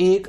1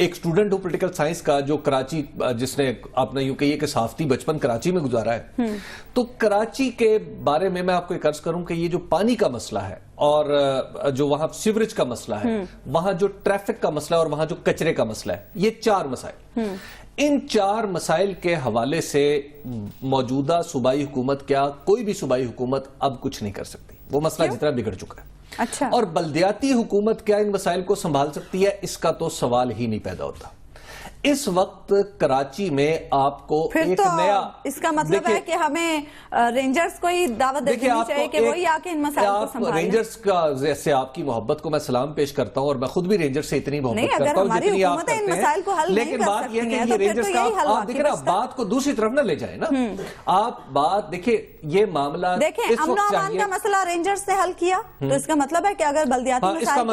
ایک اسٹوڈنٹ ہوں political science کا جو کراچی جس نے آپ نے یوں کہیے کہ صحافتی بچپن کراچی میں گزارا ہے، تو کراچی کے بارے میں آپ کو ایک عرض کروں کہ یہ جو پانی کا مسئلہ ہے اور جو وہاں سیوریج کا مسئلہ ہے، وہاں جو ٹریفک کا مسئلہ ہے اور وہاں جو کچرے کا مسئلہ ہے، یہ 4 مسائل، ان 4 مسائل کے حوالے سے موجودہ صوبائی حکومت کیا کوئی بھی صوبائی حکومت اب کچھ نہیں کر سکتی، وہ مسئلہ جتنا بگڑ چکا ہے۔ اچھا، اور بلدیاتی حکومت کیا ان مسائل کو سنبھال سکتی ہے، اس کا تو سوال ہی نہیں پیدا ہوتا۔ اس وقت کراچی میں آپ کو پھر ایک تو نیا اس کا مطلب ہے کہ ہمیں رینجرز کو ہی دعوت دینی چاہیے کہ وہی آ کے ان مسائل کو سنبھالیں۔ رینجرز کا سے آپ کی محبت کو میں سلام پیش کرتا ہوں، اور میں خود بھی رینجر سے اتنی محبت کرتا ہوں جتنی آپ کرتے ہیں، لیکن بات یہ ہے کہ یہ رینجرز کا آپ دیکھیں نا، بات کو دوسری طرف نہ لے جائیں نا، آپ بات دیکھیں یہ معاملہ دیکھیں امن و امان کا مسئلہ رینجرز سے حل کیا تو اس کا مطلب ہے کہ اگر بلدیاتی مسائل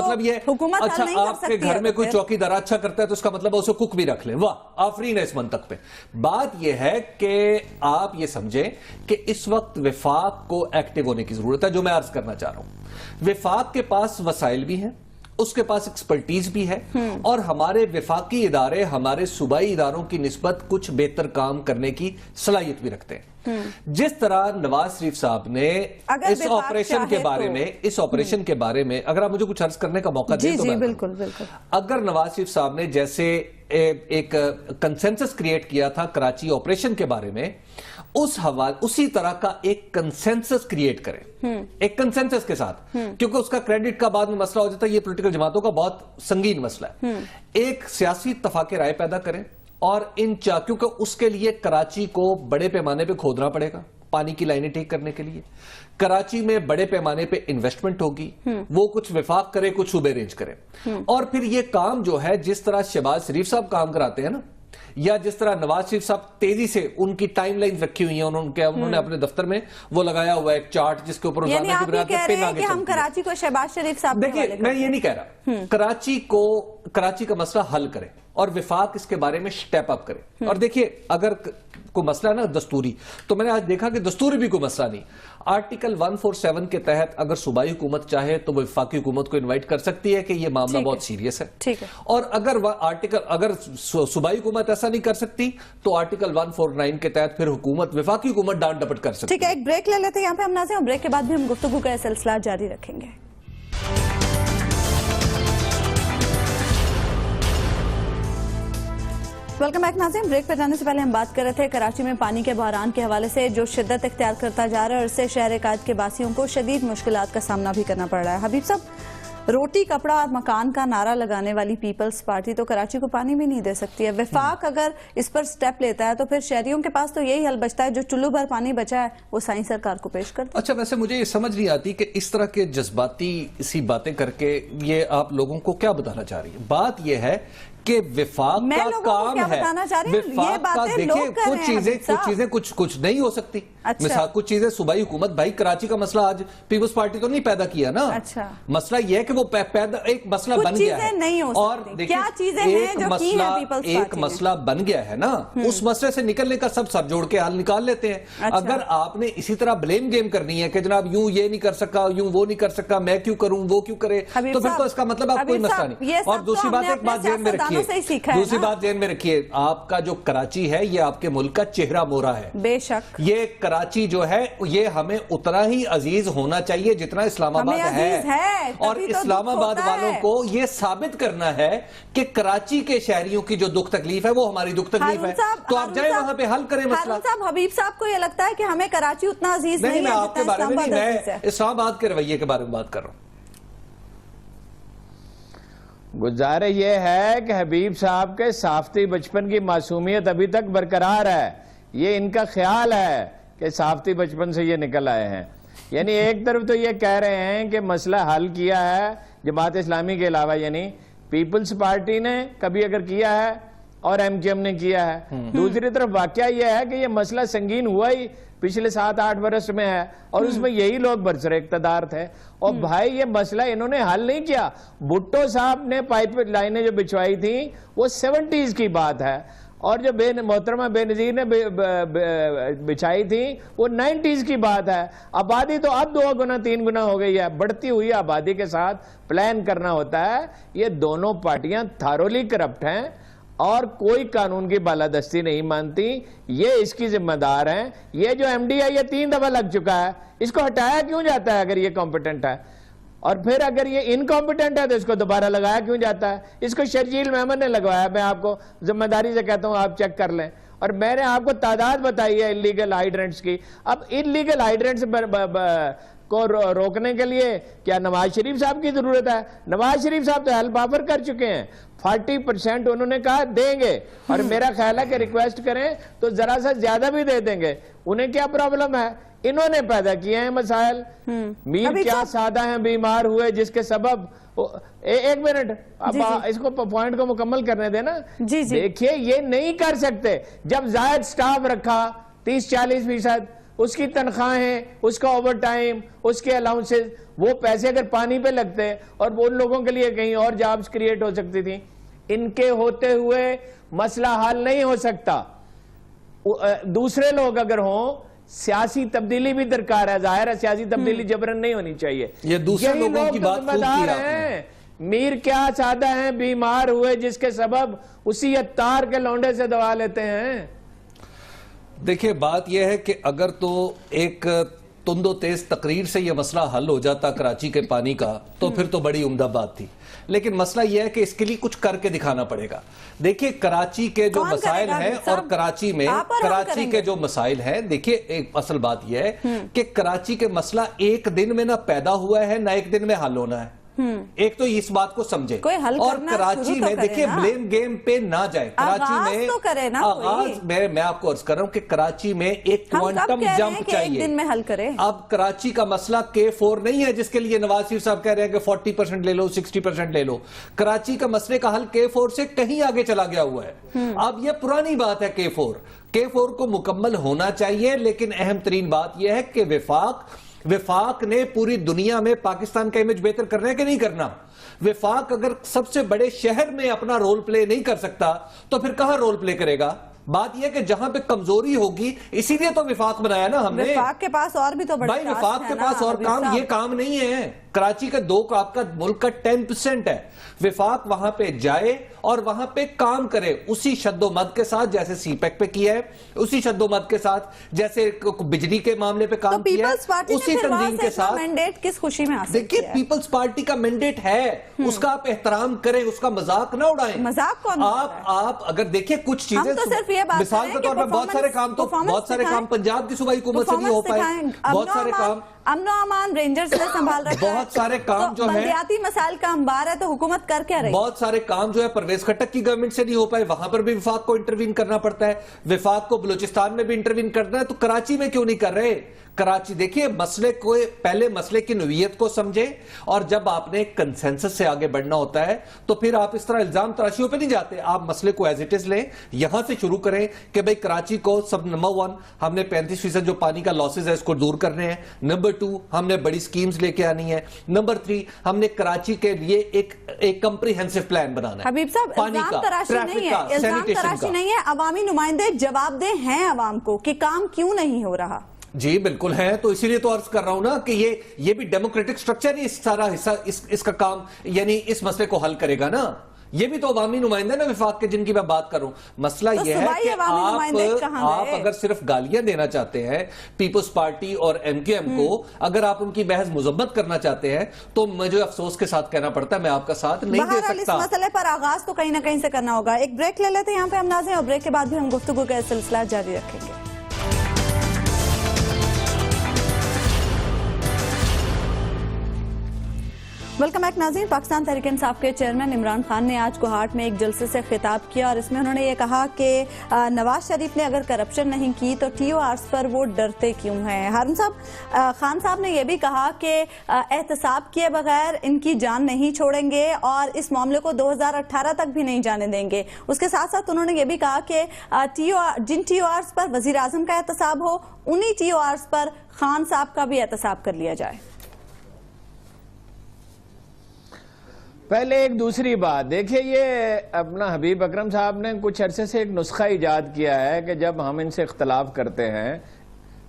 کو حکومت حل نہیں کر سکتی ہے، آپ کے گھر میں کوئی چوکی دار اچھا کرتا ہے تو اس کا مطلب ہے اسے کوک بھی رکھ لیں، واہ آفرین ہے اس منطق پہ۔ بات یہ ہے کہ آپ یہ سمجھیں کہ اس وقت وفاق کو ایکٹیو ہونے کی ضرورت ہے، جو میں عرض کرنا چاہ رہا ہوں۔ وفاق کے پاس وسائل بھی ہیں، اس کے پاس ایکسپرٹیز بھی ہے، اور ہمارے وفاقی ادارے ہمارے صوبائی اداروں کی نسبت کچھ بہتر کام کرنے کی صلاحیت بھی رکھتے ہیں۔ جس طرح نواز شریف صاحب نے اس آپریشن کے بارے میں اگر آپ مجھے کچھ عرض کرنے کا موقع دیں تو میں بالکل بالکل، اگر نواز شریف صاحب نے جیسے ایک کنسنسس کریٹ کیا تھا کراچی آپریشن کے بارے میں، اسی طرح کا ایک کنسنسس کریٹ کریں، ایک کنسنسس کے ساتھ، کیونکہ اس کا کریڈٹ کا بعد میں مسئلہ ہو جاتا ہے، یہ پولیٹیکل جماعتوں کا بہت سنگین مسئلہ ہے۔ ایک سیاسی اتفاق رائے پیدا کریں، اور کیونکہ اس کے لیے کراچی کو بڑے پیمانے پہ کھودنا پڑے گا پانی کی لائنیں ٹھیک کرنے کے لیے، کراچی میں بڑے پیمانے پہ انویسٹمنٹ ہوگی، وہ کچھ وفاق کرے، کچھ صوبے ارینج کرے، اور پھر یہ کام جو ہے جس طرح شہباز شریف صاحب کام کراتے ہیں نا، یا جس طرح نواز شریف صاحب تیزی سے ان کی ٹائم لائن رکھی ہوئی ہیں، انہوں نے اپنے دفتر میں وہ لگایا ہوا ہے ایک چارٹ جس کے اوپر یعنی آپ یہ کہہ رہے ہیں کہ ہم کراچی کو شہباز شریف صاحب دیکھیں، میں یہ نہیں کہہ رہا، کراچی کا مسئلہ حل کریں اور وفاق اس کے بارے میں سٹیپ اپ کرے۔ اور دیکھیے اگر کوئی مسئلہ ہے نا دستوری، تو میں نے آج دیکھا کہ دستوری بھی کوئی مسئلہ نہیں، آرٹیکل 147 کے تحت اگر صوبائی حکومت چاہے تو وہ وفاقی حکومت کو انوائٹ کر سکتی ہے کہ یہ معاملہ بہت سیریس ہے، اور اگر صوبائی حکومت ایسا نہیں کر سکتی تو آرٹیکل 149 کے تحت پھر وفاقی حکومت ڈانٹ ڈپٹ کر سکتی ہے۔ ٹھیک ہے، ایک بریک لے لیتے ہیں یہاں پہ ہم ناظرین، اور بریک کے بعد بھی ہم گفتگو کا سلسلہ جاری رکھیں گے۔ ویلکم بیک ناظرین، بریک پہ جانے سے پہلے ہم بات کر رہے تھے کراچی میں پانی کے بحران کے حوالے سے جو شدت اختیار کرتا جا رہا ہے، اور اس سے شہر قائد کے باسیوں کو شدید مشکلات کا سامنا بھی کرنا پڑ رہا ہے۔ حبیب صاحب، روٹی کپڑا اور مکان کا نعرہ لگانے والی پیپلز پارٹی تو کراچی کو پانی بھی نہیں دے سکتی ہے، وفاق اگر اس پر سٹیپ لیتا ہے تو پھر شہریوں کے پاس تو یہی حل بچتا ہے، جو چلو بھر پانی بچا ہے وہ سائیں سرکار کو پیش کرتا ہے۔ اچھا، ویسے مجھے یہ سمجھ نہیں آتی کہ اس طرح کے جذباتی سی باتیں کر کے یہ آپ لوگوں کو کیا بتانا چاہ رہی ہیں؟ بات یہ ہے کہ وفاق کا کام ہے، وفاق کا دیکھیں کچھ چیزیں کچھ نہیں ہو سکتی، مثال کچھ چیزیں صوبائی حکومت، بھائی کراچی کا مسئلہ آج پیپلز پارٹی تو نہیں پیدا کیا نا، مسئلہ یہ ہے کہ وہ ایک مسئلہ بن گیا ہے، اور ایک مسئلہ بن گیا ہے نا، اس مسئلے سے نکلنے کا سب جوڑ کے حل نکال لیتے ہیں۔ اگر آپ نے اسی طرح بلیم گیم کرنی ہے کہ جناب یوں یہ نہیں کر سکا، یوں وہ نہیں کر سکا، میں کیوں کروں، وہ کیوں کرے، تو پھر تو اس کا مطلب آپ کوئی مسئلہ نہیں۔ اور دوسری بات ایک بات ذہن میں رکھیے، آپ کا جو کراچی ہے یہ آپ کے ملک کا چہرہ مورا ہے، بے شک، یہ کراچی جو ہے یہ ہمیں اتنا ہی عزیز ہونا چاہیے جتنا اسلام آباد ہے، اور اسلام آباد والوں کو یہ ثابت کرنا ہے کہ کراچی کے شہریوں کی جو دکھ تکلیف ہے وہ ہماری دکھ تکلیف ہے، تو آپ جائیں وہاں پہ حل کریں مسئلہ۔ حبیب صاحب کو یہ لگتا ہے کہ ہمیں کراچی اتنا عزیز نہیں ہے جتنا اسلام آباد عزیز ہے؟ میں اسلام آباد کے رویے کے بارے میں بات کر رہا ہوں۔ گزارش یہ ہے کہ حبیب صاحب کے صحافتی بچپن کی معصومیت ابھی تک برقرار ہے، یہ ان کا خیال ہے کہ صحافتی بچپن سے یہ نکل آئے ہیں۔ یعنی ایک طرف تو یہ کہہ رہے ہیں کہ مسئلہ حل کیا ہے جماعت اسلامی کے علاوہ، یعنی پیپلز پارٹی نے کبھی اگر کیا ہے اور ایم کیو ایم نے کیا ہے، دوسری طرف واقعہ یہ ہے کہ یہ مسئلہ سنگین ہوا ہی پچھلے 7-8 برس میں ہے، اور اس میں یہی لوگ برسر اقتدار تھے، اور بھائی یہ مسئلہ انہوں نے حل نہیں کیا۔ بھٹو صاحب نے پائپ لائنیں جو بچوائی تھیں وہ 70s کی بات ہے، اور جو محترمہ بے نظیر نے بچھائی تھی وہ 90s کی بات ہے. آبادی تو اب 2 گنا 3 گنا ہو گئی ہے. بڑھتی ہوئی آبادی کے ساتھ پلان کرنا ہوتا ہے. یہ دونوں پارٹیاں تھارولی کرپٹ ہیں اور کوئی قانون کی بالادستی نہیں مانتی. یہ اس کی ذمہ دار ہیں. یہ جو ایم ڈی ہے یہ 3 دفعہ لگ چکا ہے. اس کو ہٹایا کیوں جاتا ہے اگر یہ کمپیٹنٹ ہے؟ اور پھر اگر یہ انکمپیٹنٹ ہے تو اس کو دوبارہ لگایا کیوں جاتا ہے؟ اس کو شرجیل محمد نے لگوایا. میں آپ کو ذمہ داری سے کہتا ہوں آپ چیک کر لیں. اور میں نے آپ کو تعداد بتائی ہے انلیگل ہائیڈرنٹس کی. اب انلیگل ہائیڈرنٹس کو روکنے کے لیے کیا نواز شریف صاحب کی ضرورت ہے؟ نواز شریف صاحب تو ہیلپ آفر کر چکے ہیں. 40% انہوں نے کہا دیں گے, اور میرا خیال ہے کہ ریکویسٹ کریں تو ذرا سا زیادہ بھی دے دیں گے. انہیں کیا پرابلم ہے؟ انہوں نے پیدا کیے ہیں مسائل. میر کیا سادہ ہیں بیمار ہوئے جس کے سبب. ایک منٹ, اب اس کو پوائنٹ کو مکمل کرنے دینا. دیکھیے یہ نہیں کر سکتے. جب زائد سٹاف رکھا 30-40%, اس کی تنخواہیں, اس کا اوور ٹائم, اس کے الاؤنسز, وہ پیسے اگر پانی پہ لگتے اور ان لوگوں کے لیے کہیں اور جابز کریٹ ہو سکتی تھی. ان کے ہوتے ہوئے مسئلہ حل نہیں ہو سکتا. دوسرے لوگ اگر ہوں, سیاسی تبدیلی بھی درکار ہے. ظاہر ہے سیاسی تبدیلی جبرن نہیں ہونی چاہیے. یہ دوسرے لوگوں کی بات خوب کی آپ نے. میر کیا سادہ ہیں بیمار ہوئے جس کے سبب اسی اتار کے لونڈے سے دوا لیتے ہیں. دیکھیں بات یہ ہے کہ اگر تو ایک تند و تیز تقریر سے یہ مسئلہ حل ہو جاتا کراچی کے پانی کا تو پھر تو بڑی عمدہ بات تھی. لیکن مسئلہ یہ ہے کہ اس کے لیے کچھ کر کے دکھانا پڑے گا. دیکھیں کراچی کے جو مسائل ہیں اور کراچی کے جو مسائل ہیں, دیکھیں ایک اصل بات یہ ہے کہ کراچی کے مسئلہ ایک دن میں نہ پیدا ہوا ہے نہ ایک دن میں حل ہونا ہے. ایک تو اس بات کو سمجھے, اور کراچی میں دیکھیں بلیم گیم پہ نہ جائے. کراچی میں آغاز میں آپ کو عرض کر رہا ہوں کہ کراچی میں ایک کوانٹم جمپ چاہیے. اب کراچی کا مسئلہ K4 نہیں ہے جس کے لیے نواز شریف صاحب کہہ رہے ہیں کہ 40% لے لو 60% لے لو. کراچی کا مسئلے کا حل K4 سے کہیں آگے چلا گیا ہوا ہے. اب یہ پرانی بات ہے. K4 کو مکمل ہونا چاہیے. لیکن اہم ترین بات یہ ہے کہ وفاق نے پوری دنیا میں پاکستان کا امیج بہتر کرنا ہے کہ نہیں کرنا. وفاق اگر سب سے بڑے شہر میں اپنا رول پلے نہیں کر سکتا تو پھر کہاں رول پلے کرے گا؟ بات یہ کہ جہاں پہ کمزوری ہوگی, اسی لیے تو وفاق بنایا نا ہم نے. وفاق کے پاس اور بھی تو بڑے بھائی وفاق کے پاس اور کام, یہ کام نہیں ہے. کراچی کا 2 آپ کا ملک کا 10% ہے. وفاق وہاں پہ جائے اور وہاں پہ کام کرے اسی شد و مد کے ساتھ جیسے سی پیک پہ کیا ہے, اسی شد و مد کے ساتھ جیسے بجلی کے معاملے پہ کام کیا ہے, اسی تنظیم کے ساتھ. مینڈیٹ کس خوشی میں حاصل دیکھیے پیپلز پارٹی کا مینڈیٹ ہے, اس کا آپ احترام کریں, اس کا مذاق نہ اڑائیں. مذاق کون آپ اگر دیکھیں کچھ چیزیں مثال کے طور پر بہت سارے کام پنجاب کی صوبائی حکومت سے نہیں ہو پائے. بہت سارے کام امن و امان رینجرز نے سنبھال رکھا ہے. بہت سارے کام جو ہیں بلدیاتی مسائل کا انبار ہے تو حکومت کر کیا رہی. بہت سارے کام جو ہے پرویز خٹک کی گورنمنٹ سے نہیں ہو پائے, وہاں پر بھی وفاق کو انٹروین کرنا پڑتا ہے. وفاق کو بلوچستان میں بھی انٹروین کرنا ہے, تو کراچی میں کیوں نہیں کر رہے؟ کراچی دیکھیے مسئلے کو پہلے مسئلے کی نوعیت کو سمجھے, اور جب آپ نے کنسنسس سے آگے بڑھنا ہوتا ہے تو پھر آپ اس طرح الزام تراشیوں پہ نہیں جاتے. آپ مسئلے کو ایز اٹ از لیں, یہاں سے شروع کریں کہ بھئی کراچی کو سب نمبر 1 ہم نے 35% جو پانی کا لاسز ہے اس کو دور کرنے ہیں. نمبر 2 ہم نے بڑی سکیمز لے کے آنی ہے. نمبر 3 ہم نے کراچی کے لیے ایک کمپریہنسو پلان بنانا ہے. حبیب صاحب الزام تراشی نہیں ہے, عوامی نمائندے جواب دہ ہیں عوام کو کہ کام کیوں نہیں ہو رہا. جی بالکل ہے, تو اسی لیے تو عرض کر رہا ہوں نا کہ یہ بھی ڈیموکریٹک سٹرکچر ہی اس سارا حصہ اس کا کام یعنی اس مسئلے کو حل کرے گا نا. یہ بھی تو عوامی نمائندے نا وفاق کے جن کی میں بات کروں. مسئلہ یہ ہے کہ آپ اگر صرف گالیاں دینا چاہتے ہیں پیپلز پارٹی اور MQM کو, اگر آپ ان کی محض مذمت کرنا چاہتے ہیں تو مجھے افسوس کے ساتھ کہنا پڑتا ہے میں آپ کا ساتھ نہیں دے سکتا. اس مسئلے پر آغاز تو کہیں نہ کہیں سے کرنا ہوگا. ایک بریک لے لیتے ہیں یہاں پہ ہم ناظرین, اور بریک کے بعد بھی ہم گفتگو کا سلسلہ جاری رکھیں گے. ویلکم بیک ناظرین. پاکستان تحریک انصاف کے چیئرمین عمران خان نے آج کوہاٹ میں ایک جلسے سے خطاب کیا, اور اس میں انہوں نے یہ کہا کہ نواز شریف نے اگر کرپشن نہیں کی تو TORs پر وہ ڈرتے کیوں ہیں. ہارون صاحب, خان صاحب نے یہ بھی کہا کہ احتساب کیے بغیر ان کی جان نہیں چھوڑیں گے اور اس معاملے کو 2018 تک بھی نہیں جانے دیں گے. اس کے ساتھ ساتھ انہوں نے یہ بھی کہا کہ جن TORs پر وزیر اعظم کا احتساب ہو انہی TORs پر خان صاحب کا بھی احتساب کر لیا جائے. پہلے ایک دوسری بات دیکھیے، یہ اپنا حبیب اکرم صاحب نے کچھ عرصے سے ایک نسخہ ایجاد کیا ہے کہ جب ہم ان سے اختلاف کرتے ہیں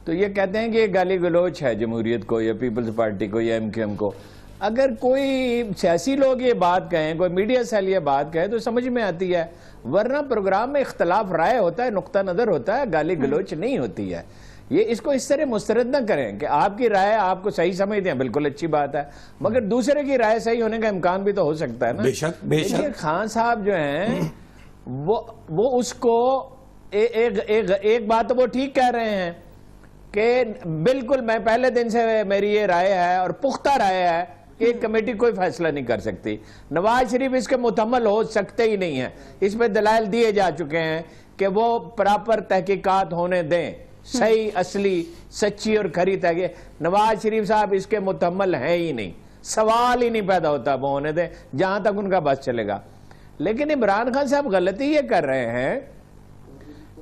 تو یہ کہتے ہیں کہ یہ گالی گلوچ ہے جمہوریت کو یا پیپلز پارٹی کو یا ایم کیو ایم کو. اگر کوئی سیاسی لوگ یہ بات کہیں، کوئی میڈیا سیل یہ بات کہے تو سمجھ میں آتی ہے، ورنہ پروگرام میں اختلاف رائے ہوتا ہے، نقطہ نظر ہوتا ہے، گالی گلوچ نہیں ہوتی ہے. یہ اس کو اس طرح مسترد نہ کریں کہ آپ کی رائے آپ کو صحیح سمجھتے ہیں، بالکل اچھی بات ہے، مگر دوسرے کی رائے صحیح ہونے کا امکان بھی تو ہو سکتا ہے نا. بے شک بے شک. خان صاحب جو ہیں وہ اس کو ایک بات تو وہ ٹھیک کہہ رہے ہیں کہ بالکل میں پہلے دن سے میری یہ رائے ہے اور پختہ رائے ہے کہ ایک کمیٹی کوئی فیصلہ نہیں کر سکتی. نواز شریف اس کے متحمل ہو سکتے ہی نہیں ہیں، اس پہ دلائل دیے جا چکے ہیں کہ وہ پراپر تحقیقات ہونے دیں، صحیح اصلی سچی اور کھری تحقیق. نواز شریف صاحب اس کے متحمل ہیں ہی نہیں، سوال ہی نہیں پیدا ہوتا، وہ ہونے دیں جہاں تک ان کا بس چلے گا. لیکن عمران خان صاحب غلطی یہ کر رہے ہیں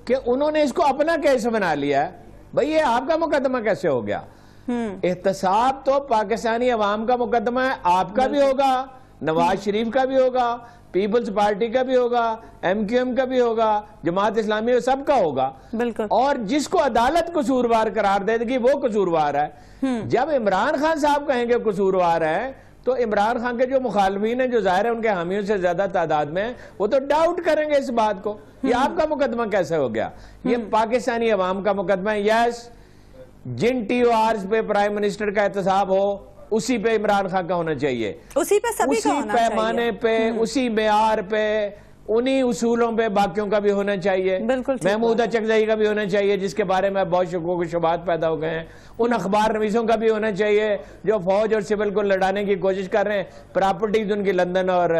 کہ انہوں نے اس کو اپنا کیس بنا لیا ہے. بھئی یہ آپ کا مقدمہ کیسے ہو گیا؟ احتساب تو پاکستانی عوام کا مقدمہ ہے، آپ کا بھی ہوگا، نواز شریف کا بھی ہوگا، پیپلز پارٹی کا بھی ہوگا، ایم کیو ایم کا بھی ہوگا، جماعت اسلامی سب کا ہوگا. بالکل. اور جس کو عدالت قصوروار قرار دے گی وہ قصوروار ہے. جب عمران خان صاحب کہیں گے قصوروار ہے تو عمران خان کے جو مخالفین ہیں، جو ظاہر ہے ان کے حامیوں سے زیادہ تعداد میں ہیں، وہ تو ڈاؤٹ کریں گے اس بات کو. یہ آپ کا مقدمہ کیسے ہو گیا؟ یہ پاکستانی عوام کا مقدمہ ہے. یس، جن ٹی او آرز پہ پرائم منسٹر کا احتساب ہو اسی پہ عمران خان کا ہونا چاہیے، اسی پہ سبھی کا ہونا چاہیے، پیمانے پہ، اسی معیار پہ، انہی اصولوں پہ باقیوں کا بھی ہونا چاہیے. محمود چکزئی کا بھی ہونا چاہیے جس کے بارے میں بہت شکوک و شبہات پیدا ہو گئے ہیں. ان اخبار نویسوں کا بھی ہونا چاہیے جو فوج اور سول کو لڑانے کی کوشش کر رہے ہیں. پراپرٹیز ان کی لندن اور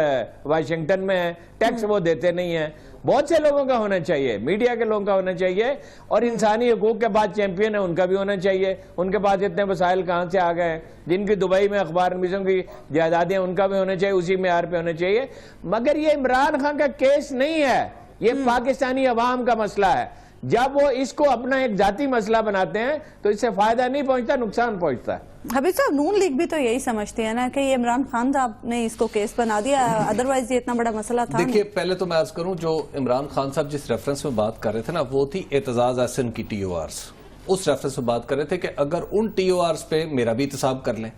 واشنگٹن میں ہیں، ٹیکس وہ دیتے نہیں ہیں. بہت سے لوگوں کا ہونا چاہیے، میڈیا کے لوگوں کا ہونا چاہیے، اور انسانی حقوق کے بعد چیمپئن ہیں ان کا بھی ہونا چاہیے. ان کے پاس اتنے وسائل کہاں سے آ گئے ہیں؟ جن کی دبئی میں اخبار نویسوں کی جائیدادیں ان کا بھی ہونا چاہیے، اسی معیار پہ ہونا چاہیے. مگر یہ عمران خان کا کیس نہیں ہے، یہ پاکستانی عوام کا مسئلہ ہے. جب وہ اس کو اپنا ایک ذاتی مسئلہ بناتے ہیں تو اس سے فائدہ نہیں پہنچتا، نقصان پہنچتا ہے. حبیب صاحب، نون لیگ بھی تو یہی سمجھتی ہے نا کہ یہ عمران خان صاحب نے اس کو کیس بنا دیا، ادروائز یہ اتنا بڑا مسئلہ تھا. دیکھیے پہلے تو میں عرض کروں، جو عمران خان صاحب جس ریفرنس میں بات کر رہے تھے نا، وہ تھی اعتزاز احسن کی ٹی او آرز. اس ریفرنس میں بات کر رہے تھے کہ اگر ان ٹی او آرز پہ میرا بھی احتساب کر لیں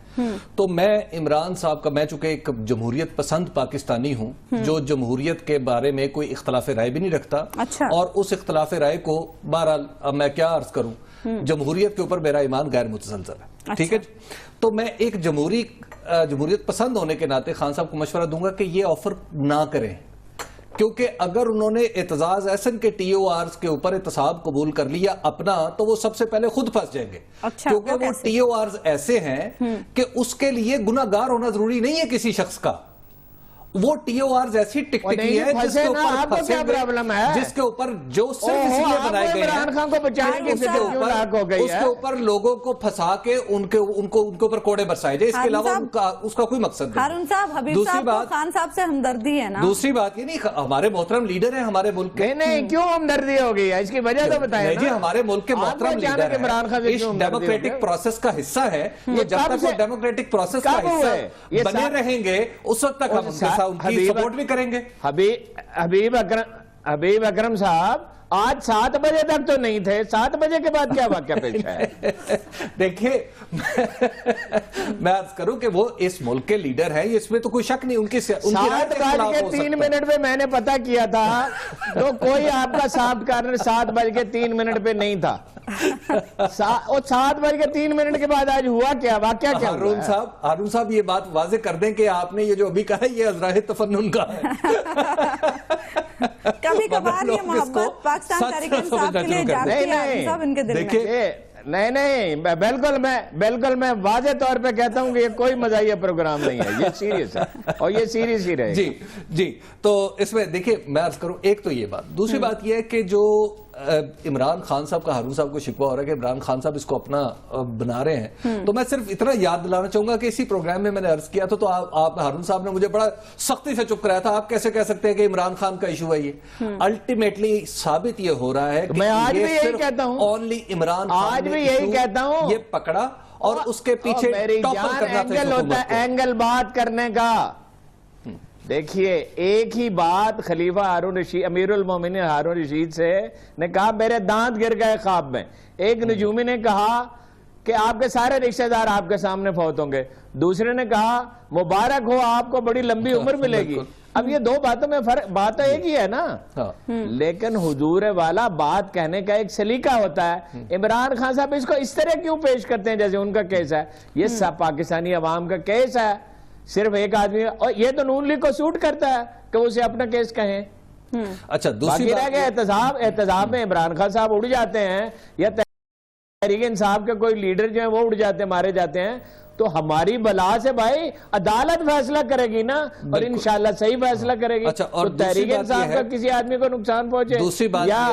تو میں عمران صاحب کا، میں چونکہ ایک جمہوریت پسند پاکستانی ہوں جو جمہوریت کے بارے میں کوئی اختلاف رائے بھی نہیں رکھتا، اور اس اختلاف رائے کو بہرحال اب میں کیا عرض کروں، جمہوریت کے اوپر میرا ایمان غیر متزلزل ہے. ٹھیک ہے، تو میں ایک جمہوریت پسند ہونے کے ناطے خان صاحب کو مشورہ دوں گا کہ یہ آفر نہ کریں، کیونکہ اگر انہوں نے اعتزاز احسن کے ٹی او آرز کے اوپر احتساب قبول کر لیا اپنا تو وہ سب سے پہلے خود پھنس جائیں گے. کیونکہ وہ ٹی او آرز ایسے ہیں کہ اس کے لیے گناہگار ہونا ضروری نہیں ہے کسی شخص کا. وہ ٹی او آرز ایسی ٹکٹکی ہے جس کے اوپر پھنسے گئے، جس کے اوپر جو صرف اس لیے بنائے گئے ہیں اس کے اوپر لوگوں کو پھنسا کے ان کے اوپر کوڑے برسائے جائے، اس کے علاوہ اس کا کوئی مقصد نہیں. ہارون صاحب، حبیب صاحب کو خان صاحب سے ہمدردی ہے نا. دوسری بات یہ نہیں، ہمارے محترم لیڈر ہیں ہمارے ملک کے. نہیں، کیوں ہمدردی ہو گئی ہے؟ اس کی وجہ تو بتائیں. جی، ہمارے ملک کے محترم لیڈر ہیں، اس ڈیموکریٹک پروسیس کا حصہ ہے. وہ جب تک وہ ڈیموکریٹک پروسیس کا حصہ بنے رہیں گے اس وقت تک ہم ان کی سپورٹ بھی کریں گے. حبیب اکرم صاحب آج 7 بجے تک تو نہیں تھے، 7 بجے کے بعد کیا واقعہ پیش ہے؟ دیکھیں، میں عرض کروں کہ وہ اس ملک کے لیڈر ہیں، اس میں تو کوئی شک نہیں. ان کی 7:03 پہ میں نے پتہ کیا تھا تو کوئی آپ کا سافٹ کارنر 7:03 پہ نہیں تھا. اور 7:03 کے بعد آج ہوا کیا؟ واقعہ کیا؟ ہارون صاحب یہ بات واضح کر دیں کہ آپ نے یہ جو ابھی کہا ہے یہ ازراہ تفنن کا ہے. کبھی کبھار یہ محبت پاکستان تحریک انصاف کے لیے جاتی ہے صاحب ان کے دل میں. نہیں، بالکل میں واضح طور پہ کہتا ہوں کہ یہ کوئی مزاحیہ پروگرام نہیں ہے، یہ سیریس ہے اور یہ سیریس ہی رہے. جی، تو اس میں دیکھیں میں عرض کروں، ایک تو یہ بات. دوسری بات یہ ہے کہ جو عمران خان صاحب کا ہارون صاحب کو شکوہ ہو رہا ہے کہ عمران خان صاحب اس کو اپنا بنا رہے ہیں، تو میں صرف اتنا یاد دلانا چاہوں گا کہ اسی پروگرام میں نے عرض کیا تھا تو آپ ہارون صاحب نے مجھے بڑا سختی سے چپ کرایا تھا. آپ کیسے کہہ سکتے ہیں کہ عمران خان کا ایشو ہے؟ یہ الٹیمیٹلی ثابت یہ ہو رہا ہے کہ میں آج بھی یہی کہتا ہوں، اونلی عمران خان آج بھی یہی کہتا ہوں، یہ پکڑا اور اس کے پیچھے اینگل ہوتا ہے، اینگل بات کرنے کا. دیکھیے ایک ہی بات خلیفہ ہارون رشید امیر المومنین ہارون رشید سے نے کہا میرے دانت گر گئے خواب میں. ایک نجومی نے کہا کہ آپ کے سارے رشتہ دار آپ کے سامنے فوت ہوں گے. دوسرے نے کہا مبارک ہو آپ کو بڑی لمبی عمر ملے گی. اب یہ دو باتوں میں فرق, بات تو ایک ہی ہے نا. لیکن حضور والا بات کہنے کا ایک سلیقہ ہوتا ہے. عمران خان صاحب اس کو اس طرح کیوں پیش کرتے ہیں جیسے ان کا کیس ہے؟ یہ سب پاکستانی عوام کا کیس ہے. صرف ایک آدمی, اور یہ تو نون لیگ کو سوٹ کرتا ہے کہ اسے اپنا کیس کہیں. اچھا دوسری بات احتساب میں عمران خان صاحب اڑ جاتے ہیں یا تحریک انصاف کے کوئی لیڈر جو ہیں وہ اڑ جاتے ہیں, مارے جاتے ہیں, تو ہماری بلا سے بھائی عدالت فیصلہ کرے گی نا, اور انشاءاللہ صحیح فیصلہ کرے گی. اور تحریک انصاف کا کسی آدمی کو نقصان پہنچے یا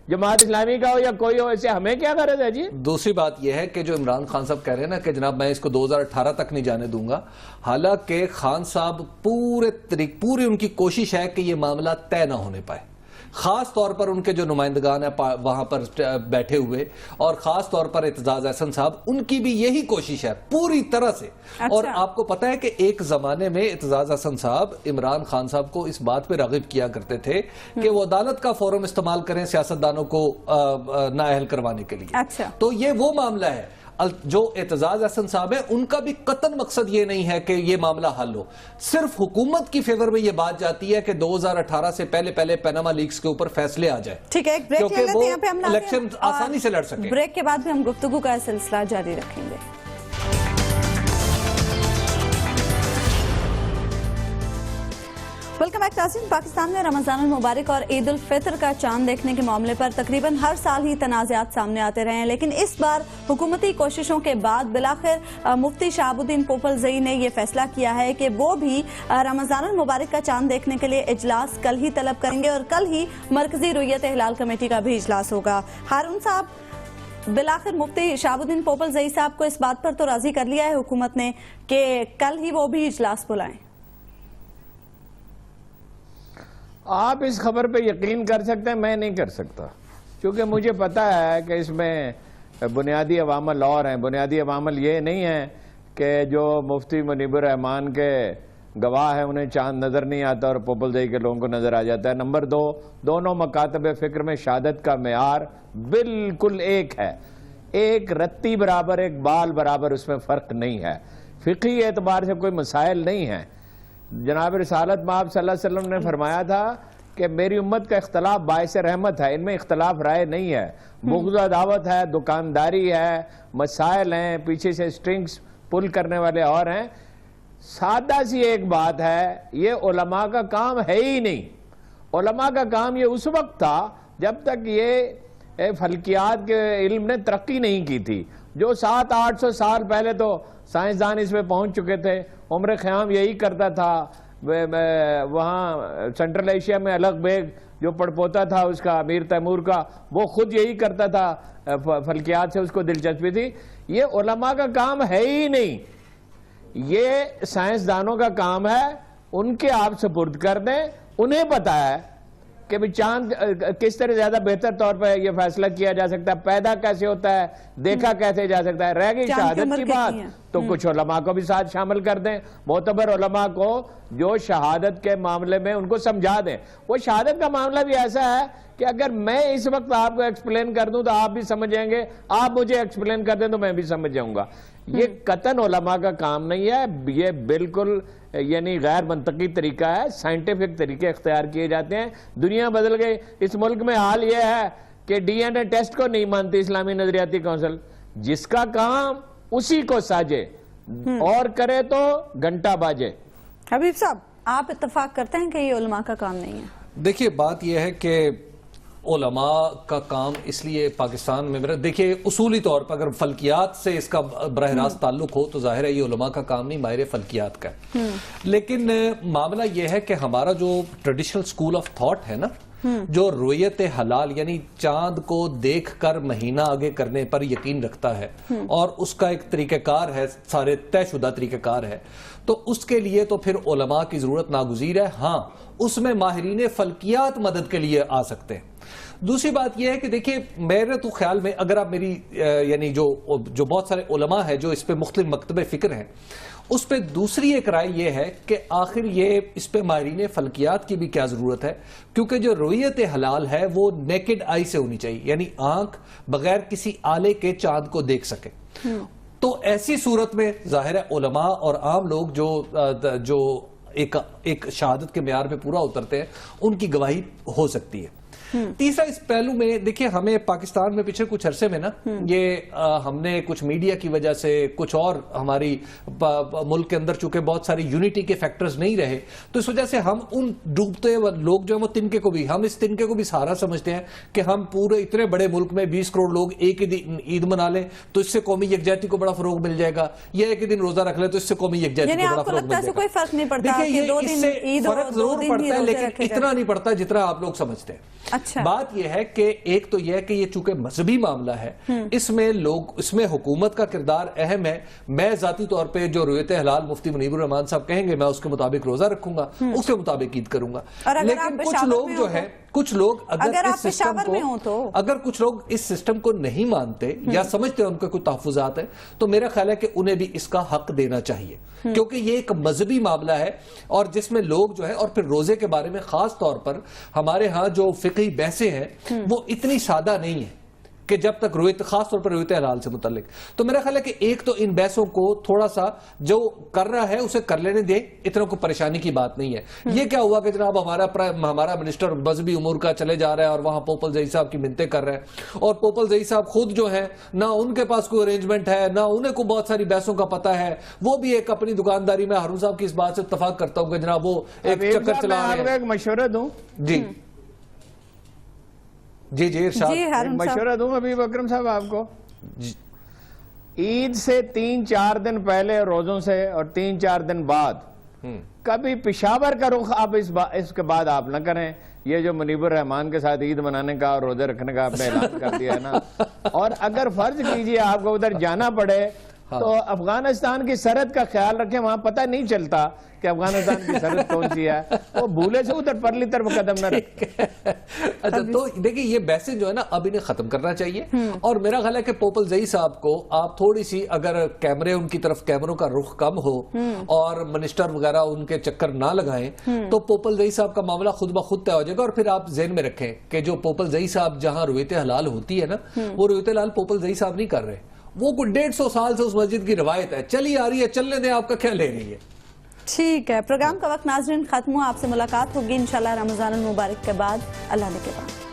جماعت اسلامی کا ہو یا کوئی ہو, اسے ہمیں کیا غرض ہے جی؟ دوسری بات یہ ہے کہ جو عمران خان صاحب کہہ رہے ہیں نا کہ جناب میں اس کو 2018 تک نہیں جانے دوں گا, حالانکہ خان صاحب پوری ان کی کوشش ہے کہ یہ معاملہ طے نہ ہونے پائے. خاص طور پر ان کے جو نمائندگان ہیں وہاں پر بیٹھے ہوئے, اور خاص طور پر اعتزاز احسن صاحب, ان کی بھی یہی کوشش ہے پوری طرح سے. اور آپ کو پتا ہے کہ ایک زمانے میں اعتزاز احسن صاحب عمران خان صاحب کو اس بات پہ راغب کیا کرتے تھے کہ وہ عدالت کا فورم استعمال کریں سیاستدانوں کو نااہل کروانے کے لیے. تو یہ وہ معاملہ ہے. جو اعتزاز احسن صاحب ہیں ان کا بھی قطعاً مقصد یہ نہیں ہے کہ یہ معاملہ حل ہو, صرف حکومت کی فیور میں یہ بات جاتی ہے کہ 2018 سے پہلے پیناما لیکس کے اوپر فیصلے آ جائیں. ٹھیک ہے, ایک بریک لے لیتے ہیں, یہاں پہ ہم الیکشن آسانی سے لڑ سکیں. بریک کے بعد بھی ہم گفتگو کا سلسلہ جاری رکھیں گے. ویلکم بیک ناظرین. پاکستان میں رمضان المبارک اور عید الفطر کا چاند دیکھنے کے معاملے پر تقریباً ہر سال ہی تنازعات سامنے آتے رہے ہیں, لیکن اس بار حکومتی کوششوں کے بعد بالآخر مفتی شہاب الدین پوپلزئی نے یہ فیصلہ کیا ہے کہ وہ بھی رمضان المبارک کا چاند دیکھنے کے لیے اجلاس کل ہی طلب کریں گے, اور کل ہی مرکزی رؤیت ہلال کمیٹی کا بھی اجلاس ہوگا. ہارون صاحب, بالآخر مفتی شہاب الدین پوپلزئی صاحب کو اس بات پر تو راضی کر لیا ہے حکومت نے کہ کل ہی وہ بھی اجلاس بلائیں. آپ اس خبر پہ یقین کر سکتے ہیں, میں نہیں کر سکتا, کیونکہ مجھے پتا ہے کہ اس میں بنیادی عوامل اور ہیں. بنیادی عوامل یہ نہیں ہے کہ جو مفتی منیب الرحمان کے گواہ ہیں انہیں چاند نظر نہیں آتا اور پوپلزئی کے لوگوں کو نظر آ جاتا ہے. نمبر 2, دونوں مکاتب فکر میں شہادت کا معیار بالکل ایک ہے, ایک رتی برابر, ایک بال برابر, اس میں فرق نہیں ہے. فقہی اعتبار سے کوئی مسائل نہیں ہیں. جناب رسالت مآب صلی اللہ علیہ وسلم نے فرمایا تھا کہ میری امت کا اختلاف باعث رحمت ہے, ان میں اختلاف رائے نہیں ہے. بغض و عداوت ہے, دکانداری ہے, مسائل ہیں, پیچھے سے سٹرنگز پل کرنے والے اور ہیں. سادہ سی ایک بات ہے, یہ علماء کا کام ہے ہی نہیں. علماء کا کام یہ اس وقت تھا جب تک یہ فلکیات کے علم نے ترقی نہیں کی تھی. جو 700-800 سال پہلے تو سائنسدان اس میں پہنچ چکے تھے. عمر خیام یہی کرتا تھا. وہاں سینٹرل ایشیا میں الگ بیگ جو پڑپوتا تھا اس کا, امیر تیمور کا, وہ خود یہی کرتا تھا, فلکیات سے اس کو دلچسپی تھی. یہ علماء کا کام ہے ہی نہیں, یہ سائنسدانوں کا کام ہے. ان کے آپ سپرد کر دیں, انہیں پتا ہے کہ چاند کس طرح زیادہ بہتر طور پہ یہ فیصلہ کیا جا سکتا ہے, پیدا کیسے ہوتا ہے, دیکھا کیسے جا سکتا ہے. رہ گئی شہادت کی بات, تو کچھ علماء کو بھی ساتھ شامل کر دیں, معتبر علماء کو جو شہادت کے معاملے میں ان کو سمجھا دیں. وہ شہادت کا معاملہ بھی ایسا ہے کہ اگر میں اس وقت آپ کو ایکسپلین کر دوں تو آپ بھی سمجھیں گے, آپ مجھے ایکسپلین کر دیں تو میں بھی سمجھ جاؤں گا. یہ قطعاً علماء کا کام نہیں ہے, یہ بالکل یعنی غیر منطقی طریقہ ہے. سائنٹیفک طریقے اختیار کیے جاتے ہیں. دنیا بدل گئی. اس ملک میں حال یہ ہے کہ ڈی این اے ٹیسٹ کو نہیں مانتی اسلامی نظریاتی کونسل. جس کا کام اسی کو ساجے اور کرے تو گھنٹہ باجے. حبیب صاحب, آپ اتفاق کرتے ہیں کہ یہ علماء کا کام نہیں ہے؟ دیکھیے بات یہ ہے کہ علماء کا کام اس لیے پاکستان میں, دیکھیے اصولی طور پر اگر فلکیات سے اس کا براہ راست تعلق ہو تو ظاہر ہے یہ علماء کا کام نہیں, ماہر فلکیات کا ہے. لیکن معاملہ یہ ہے کہ ہمارا جو ٹریڈیشنل سکول آف تھاٹ ہے نا, جو رؤیت حلال یعنی چاند کو دیکھ کر مہینہ آگے کرنے پر یقین رکھتا ہے اور اس کا ایک طریقہ کار ہے, سارے طے شدہ طریقہ کار ہے, تو اس کے لیے تو پھر علماء کی ضرورت ناگزیر ہے. ہاں, اس میں ماہرین فلکیات مدد کے لیے آ سکتے ہیں. دوسری بات یہ ہے کہ دیکھیں میرے تو خیال میں اگر آپ میری یعنی جو بہت سارے علماء ہیں جو اس پہ مختلف مکتب فکر ہیں، اس پہ دوسری ایک رائے یہ ہے کہ آخر یہ اس پہ ماہرین فلکیات کی بھی کیا ضرورت ہے، کیونکہ جو رویت حلال ہے وہ نیکڈ آئی سے ہونی چاہیے، یعنی آنکھ بغیر کسی آلے کے چاند کو دیکھ سکے۔ تو ایسی صورت میں ظاہر ہے علماء اور عام لوگ جو ایک شہادت کے معیار پہ پورا اترتے ہیں، ان کی گواہی ہو سکتی ہے۔ تیسرا اس پہلو میں دیکھیں ہمیں پاکستان میں پچھلے کچھ عرصے میں نا یہ ہم نے کچھ میڈیا کی وجہ سے کچھ اور ہماری ملک کے اندر چونکہ بہت ساری یونٹی کے فیکٹرز نہیں رہے، تو اس وجہ سے ہم ان ڈوبتے لوگ جو ہیں وہ تنکے کو بھی، ہم اس تنکے کو بھی سہارا سمجھتے ہیں کہ ہم پورے اتنے بڑے ملک میں 20 کروڑ لوگ ایک ہی دن عید منا لیں تو اس سے قومی یکجہتی کو بڑا فروغ مل جائے گا، یا ایک ہی دن روزہ رکھ لیں تو اس سے قومی یکجہتی کو بڑا فروغ مل جائے گا۔ کوئی فرق نہیں پڑتا دیکھیں یہ اس سے فرق ضرور پڑتا ہے لیکن اتنا نہیں پڑتا جتنا آپ لوگ سمجھتے ہیں۔ اچھا بات یہ ہے کہ ایک تو یہ ہے کہ یہ چونکہ مذہبی معاملہ ہے، اس میں حکومت کا کردار اہم ہے۔ میں ذاتی طور پہ جو رویت حلال مفتی منیب الرحمان صاحب کہیں گے میں اس کے مطابق روزہ رکھوں گا، اس کے مطابق عید کروں گا۔ لیکن کچھ لوگ جو ہے کچھ لوگ اگر کچھ لوگ اس سسٹم کو نہیں مانتے یا سمجھتے ہیں ان کے کچھ تحفظات ہیں، تو میرا خیال ہے کہ انہیں بھی اس کا حق دینا چاہیے، کیونکہ یہ ایک مذہبی معاملہ ہے اور جس میں لوگ جو ہے، اور پھر روزے کے بارے میں خاص طور پر ہمارے ہاں جو فقہی بحثیں ہیں وہ اتنی سادہ نہیں ہیں کہ جب تک خاص طور پر رویت حلال سے متعلق، تو میرا خیال ہے کہ ایک تو ان بحثوں کو تھوڑا سا جو کر رہا ہے اسے کر لینے دے، اتنا کوئی پریشانی کی بات نہیں ہے۔ یہ کیا ہوا کہ جناب ہمارا منسٹر مذہبی امور کا چلے جا رہا ہے اور وہاں پوپل زئی صاحب کی منتیں کر رہے ہیں، اور پوپل زئی صاحب خود جو ہیں نہ ان کے پاس کوئی ارینجمنٹ ہے، نہ انہیں کو بہت ساری بحثوں کا پتہ ہے، وہ بھی ایک اپنی دکانداری میں ہارون صاحب کی اس بات سے اتفاق کرتا ہوں کہ جناب وہ ایک چکر چلا رہے ہیں۔ ایک مشورہ دوں جی ارشاد مشورہ دوں حبیب اکرم صاحب آپ کو، عید سے 3-4 دن پہلے روزوں سے اور 3-4 دن بعد کبھی پشاور کا رخ آپ اس کے بعد آپ نہ کریں۔ یہ جو منیب الرحمان کے ساتھ عید منانے کا اور روزے رکھنے کا آپ نے اعلان کر دیا ہے نا، اور اگر فرض کیجئے آپ کو ادھر جانا پڑے تو افغانستان کی سرحد کا خیال رکھیں، وہاں پتہ نہیں چلتا کہ افغانستان کی سرحد کون سی ہے، وہ بھولے سے ادھر پرلی طرف قدم نہ رکھیں۔ اچھا تو دیکھیں یہ بحثیں جو ہے نا اب انہیں ختم کرنا چاہیے، اور میرا خیال ہے کہ پوپل زئی صاحب کو آپ تھوڑی سی اگر کیمرے ان کی طرف کیمروں کا رخ کم ہو اور منسٹر وغیرہ ان کے چکر نہ لگائیں تو پوپل زئی صاحب کا معاملہ خود بخود طے ہو جائے گا۔ اور پھر آپ ذہن میں رکھیں کہ جو پوپل زئی صاحب جہاں رویت حلال ہوتی ہے نا، وہ رویت حلال پوپل زئی صاحب نہیں کر رہے، وہ کوئی 150 سال سے اس مسجد کی روایت ہے، چلی آ رہی ہے، چلنے دیں، آپ کا کیا لے رہی ہے۔ ٹھیک ہے، پروگرام کا وقت ناظرین ختم ہوا، آپ سے ملاقات ہوگی انشاءاللہ رمضان المبارک کے بعد۔ اللہ نے کے بعد